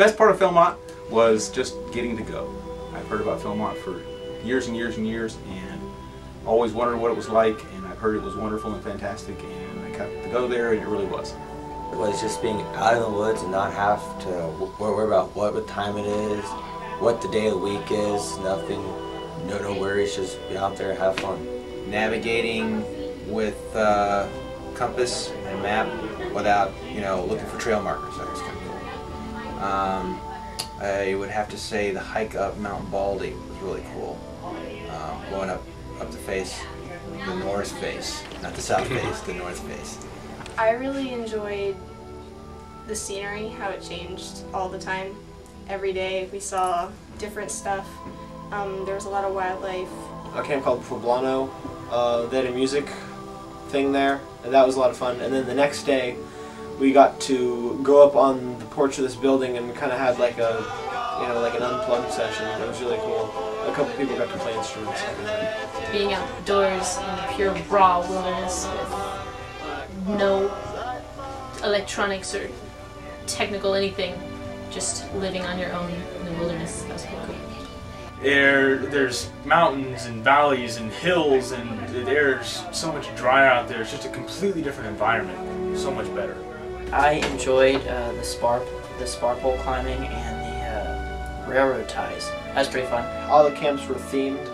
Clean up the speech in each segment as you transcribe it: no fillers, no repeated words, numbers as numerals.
Best part of Philmont was just getting to go. I've heard about Philmont for years and years and years, and always wondered what it was like, and I've heard it was wonderful and fantastic, and I got to go there, and it really was. It was just being out in the woods and not have to worry about what time it is, what the day of the week is, nothing, no worries, just be out there, have fun. Navigating with compass and map without, looking for trail markers. That was kind of cool. I would have to say the hike up Mount Baldy was really cool. Going up the face, the north face, not the south face, the north face. I really enjoyed the scenery, how it changed all the time. Every day we saw different stuff. There was a lot of wildlife. A camp called Poblano. They had a music thing there, and that was a lot of fun. And then the next day, we got to go up on the porch of this building and kind of had like a, like an unplugged session. It was really cool. A couple people got to play instruments. Being outdoors in the pure raw wilderness with no electronics or technical anything, just living on your own in the wilderness, that was pretty cool. There's mountains and valleys and hills, and there's so much drier out there. It's just a completely different environment, so much better. I enjoyed the spar pole climbing and the railroad ties. That was pretty fun. All the camps were themed.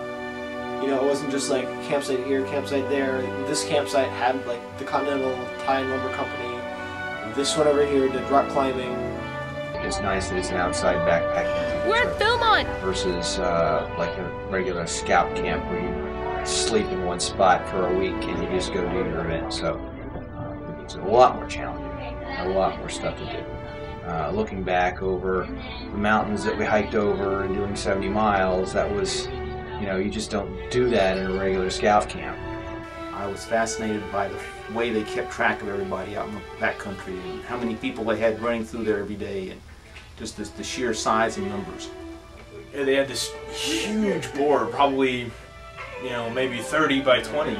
It wasn't just like campsite here, campsite there. This campsite had like the Continental Tie and Lumber Company. This one over here did rock climbing. It's nice that it's an outside backpacking We're at Philmont! versus like a regular scout camp where you sleep in one spot for a week and you just go do your event. So it's a lot more challenging, a lot more stuff to do. Looking back over the mountains that we hiked over and doing 70 miles, that was, you just don't do that in a regular scout camp. I was fascinated by the way they kept track of everybody out in the backcountry and how many people they had running through there every day, and just the sheer size and numbers. Yeah, they had this huge board, probably, maybe 30 by 20,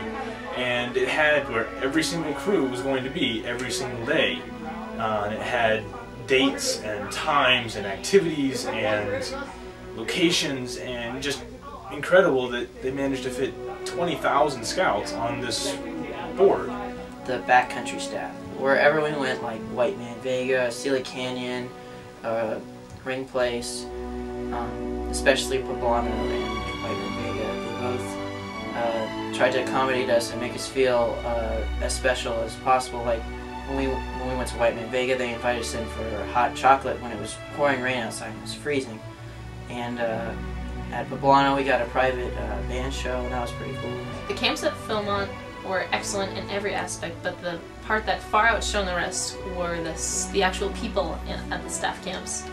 and it had where every single crew was going to be every single day. And it had dates and times and activities and locations, and just incredible that they managed to fit 20,000 scouts on this board. The backcountry staff, wherever we went, like White Man Vega, Sealy Canyon, Ring Place, especially Poblano and White Man Vega, they both tried to accommodate us and make us feel as special as possible. Like when we went to White Man Vega, they invited us in for hot chocolate when it was pouring rain outside and it was freezing. And at Poblano we got a private band show, and that was pretty cool. The camps at Philmont were excellent in every aspect, but the part that far outshone the rest were the actual people at the staff camps.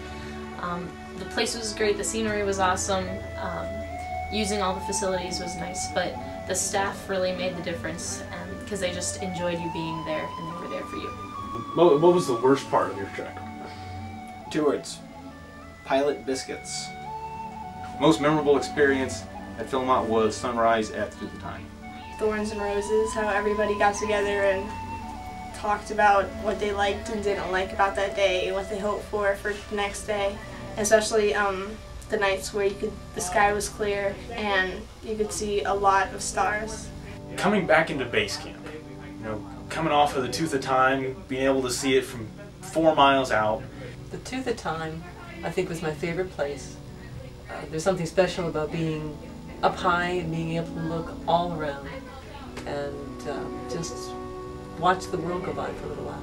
The place was great, the scenery was awesome, using all the facilities was nice, but the staff really made the difference because they just enjoyed you being there and they were there for you. What was the worst part of your trek? 2 words. Pilot biscuits. Most memorable experience at Philmont was sunrise at the time. Thorns and Roses, how everybody got together and talked about what they liked and didn't like about that day, what they hoped for the next day. Especially the nights where the sky was clear and you could see a lot of stars. Coming back into base camp, coming off of the Tooth of Time, being able to see it from 4 miles out. The Tooth of Time, I think, was my favorite place. There's something special about being up high and being able to look all around and just watch the world go by for a little while.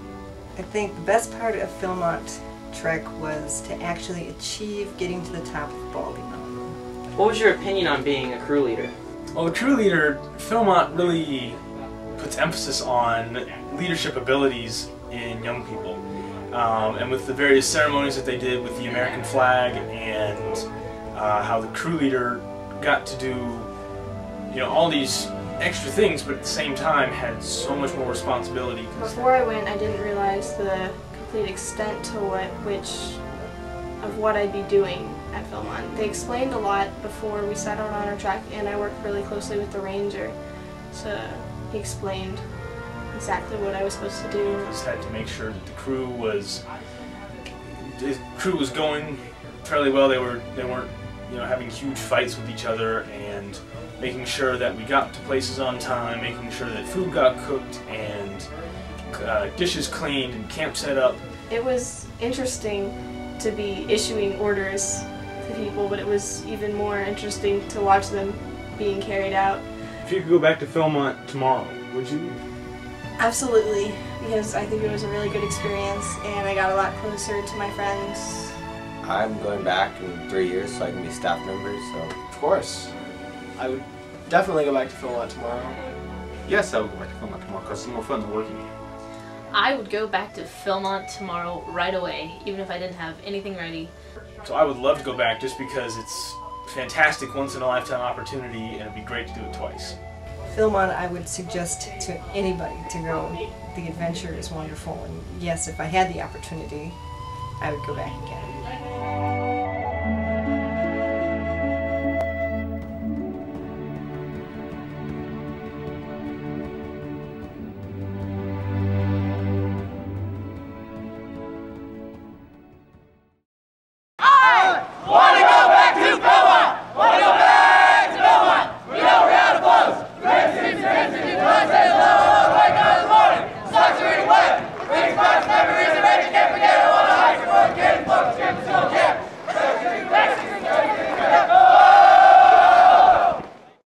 I think the best part of Philmont trek was to actually achieve getting to the top of Baldy Mountain. What was your opinion on being a crew leader? Well, a crew leader, Philmont really puts emphasis on leadership abilities in young people. And with the various ceremonies that they did with the American flag and how the crew leader got to do, all these extra things, but at the same time had so much more responsibility. Before I went, I didn't realize the complete extent to what I'd be doing at Philmont. They explained a lot before we set out on our trek, and I worked really closely with the ranger, so he explained exactly what I was supposed to do. Just had to make sure that the crew was the crew was going fairly well. They weren't, you know, having huge fights with each other, and making sure that we got to places on time, making sure that food got cooked and dishes cleaned and camp set up. It was interesting to be issuing orders to people, but it was even more interesting to watch them being carried out. If you could go back to Philmont tomorrow, would you? Absolutely, because I think it was a really good experience and I got a lot closer to my friends. I'm going back in 3 years so I can be staff member, so. Of course. I would definitely go back to Philmont tomorrow. Yes, I would go back to Philmont tomorrow because it's more fun than working here. I would go back to Philmont tomorrow right away, even if I didn't have anything ready. So I would love to go back just because it's a fantastic once-in-a-lifetime opportunity, and it'd be great to do it twice. Philmont, I would suggest to anybody to go. The adventure is wonderful, and yes, if I had the opportunity, I would go back again.